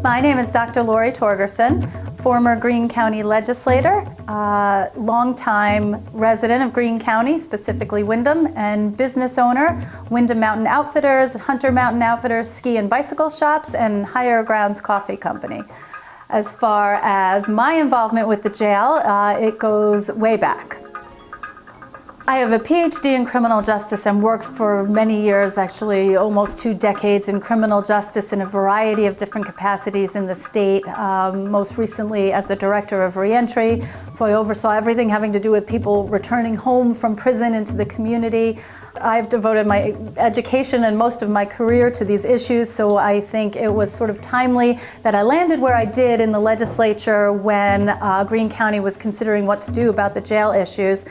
My name is Dr. Lori Torgerson, former Greene County legislator, longtime resident of Greene County, specifically Windham, and business owner, Windham Mountain Outfitters, Hunter Mountain Outfitters, ski and bicycle shops, and Higher Grounds Coffee Company. As far as my involvement with the jail, it goes way back. I have a PhD in criminal justice and worked for many years, actually almost 2 decades, in criminal justice in a variety of different capacities in the state, most recently as the director of reentry. So I oversaw everything having to do with people returning home from prison into the community. I've devoted my education and most of my career to these issues, so I think it was sort of timely that I landed where I did in the legislature when Greene County was considering what to do about the jail issues.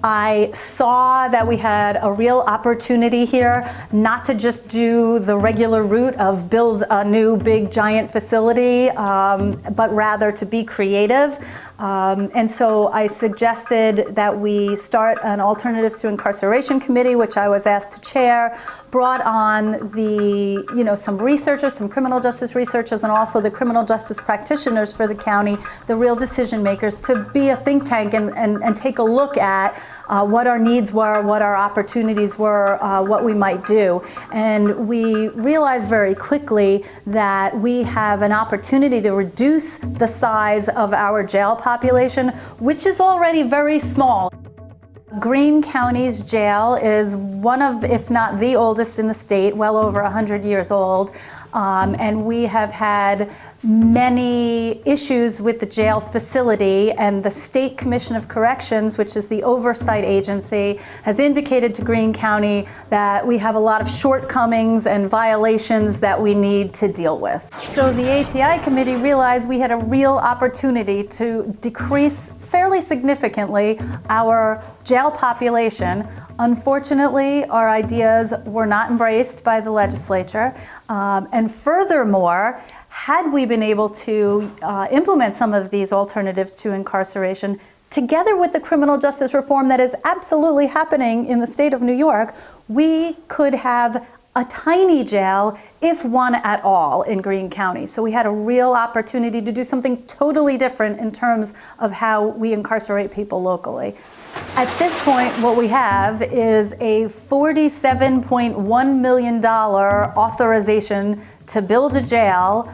I saw that we had a real opportunity here not to just do the regular route of build a new big giant facility, but rather to be creative. And so I suggested that we start an Alternatives to Incarceration Committee, which I was asked to chair, brought on some researchers, some criminal justice researchers, and also the criminal justice practitioners for the county, the real decision makers, to be a think tank and take a look at what our needs were, what our opportunities were, what we might do. And we realized very quickly that we have an opportunity to reduce the size of our jail population, which is already very small. Greene County's jail is one of, if not the oldest in the state, well over 100 years old. And we have had many issues with the jail facility, and the State Commission of Corrections, which is the oversight agency, has indicated to Greene County that we have a lot of shortcomings and violations that we need to deal with. So the ATI committee realized we had a real opportunity to decrease fairly significantly our jail population. Unfortunately, our ideas were not embraced by the legislature, and furthermore, had we been able to implement some of these alternatives to incarceration, together with the criminal justice reform that is absolutely happening in the state of New York, we could have a tiny jail, if one at all, in Greene County. So we had a real opportunity to do something totally different in terms of how we incarcerate people locally. At this point, what we have is a $47.1 million authorization to build a jail,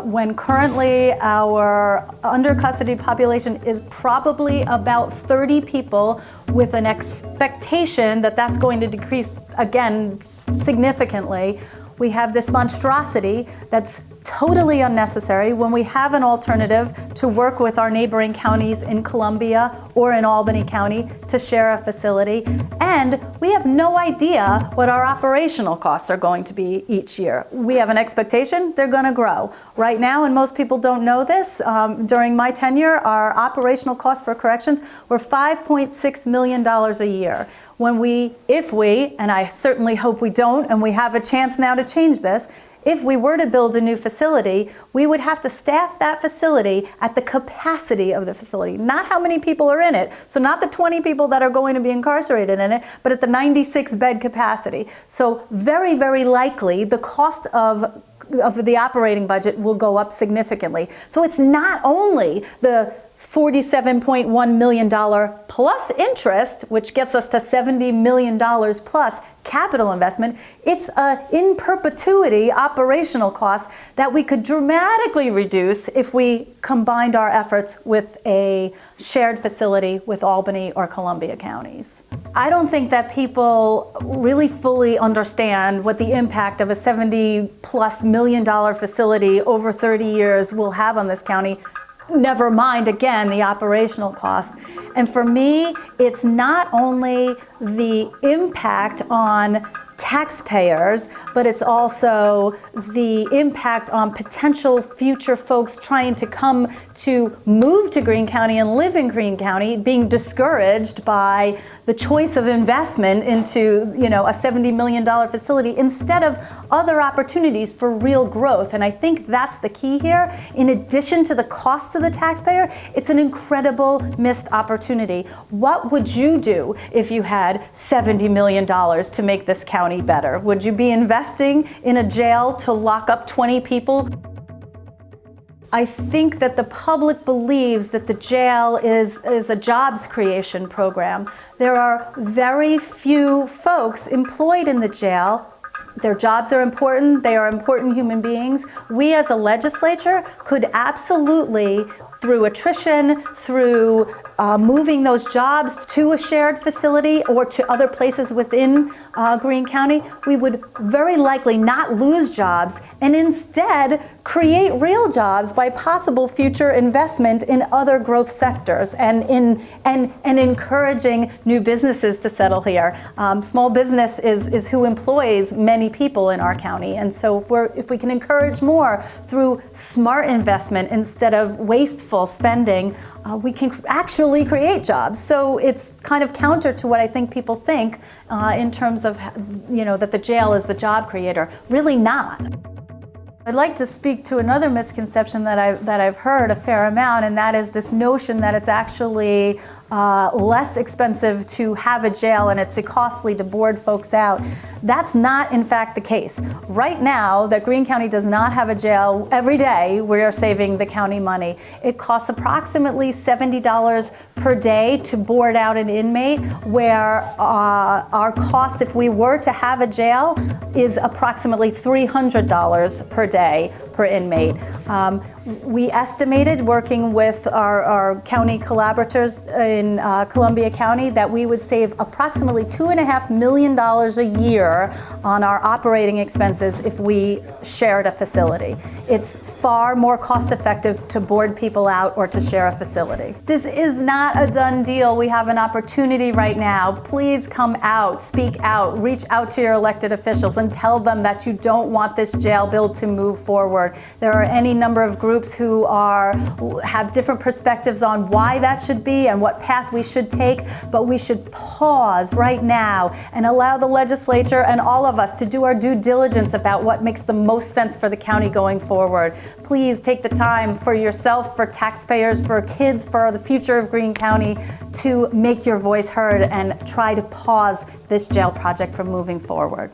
when currently our under custody population is probably about 30 people, with an expectation that that's going to decrease again significantly. We have this monstrosity that's totally unnecessary when we have an alternative to work with our neighboring counties in Columbia or in Albany County to share a facility. And we have no idea what our operational costs are going to be each year. We have an expectation they're going to grow. Right now, and most people don't know this, during my tenure, our operational costs for corrections were $5.6 million a year. If we, and I certainly hope we don't, and we have a chance now to change this, if we were to build a new facility, we would have to staff that facility at the capacity of the facility, not how many people are in it. So not the 20 people that are going to be incarcerated in it, but at the 96 bed capacity. So very, very likely the cost of the operating budget will go up significantly. So it's not only the $47.1 million plus interest, which gets us to $70 million plus capital investment. It's a in perpetuity operational cost that we could dramatically reduce if we combined our efforts with a shared facility with Albany or Columbia counties. I don't think that people really fully understand what the impact of a $70+ million facility over 30 years will have on this county. Never mind, again, the operational costs. And for me, it's not only the impact on taxpayers, but it's also the impact on potential future folks trying to come to move to Greene County and live in Greene County, being discouraged by the choice of investment into, a $70 million facility instead of other opportunities for real growth. And I think that's the key here. In addition to the cost to the taxpayer, it's an incredible missed opportunity. What would you do if you had $70 million to make this county County better? Would you be investing in a jail to lock up 20 people? I think that the public believes that the jail is a jobs creation program. There are very few folks employed in the jail. Their jobs are important. They are important human beings. We as a legislature could absolutely, through attrition, through moving those jobs to a shared facility or to other places within Greene County, we would very likely not lose jobs and instead create real jobs by possible future investment in other growth sectors and encouraging new businesses to settle here. Small business is who employs many people in our county, and so if we can encourage more through smart investment instead of wasteful spending, we can actually create jobs. So it's kind of counter to what I think people think in terms of, that the jail is the job creator. Really not. I'd like to speak to another misconception that I've heard a fair amount, and that is this notion that it's actually less expensive to have a jail and it's costly to board folks out. That's not, in fact, the case. Right now, that Greene County does not have a jail, every day we are saving the county money. It costs approximately $70 per day to board out an inmate, where our cost, if we were to have a jail, is approximately $300 per day per inmate. We estimated, working with our county collaborators in Columbia County, that we would save approximately $2.5 million a year on our operating expenses if we shared a facility. It's far more cost effective to board people out or to share a facility. This is not a done deal. We have an opportunity right now. Please come out, speak out, reach out to your elected officials and tell them that you don't want this jail bill to move forward. There are any number of groups who have different perspectives on why that should be and what path we should take, but we should pause right now and allow the legislature and all of us to do our due diligence about what makes the most sense for the county going forward. Please take the time for yourself, for taxpayers, for kids, for the future of Greene County, to make your voice heard and try to pause this jail project from moving forward.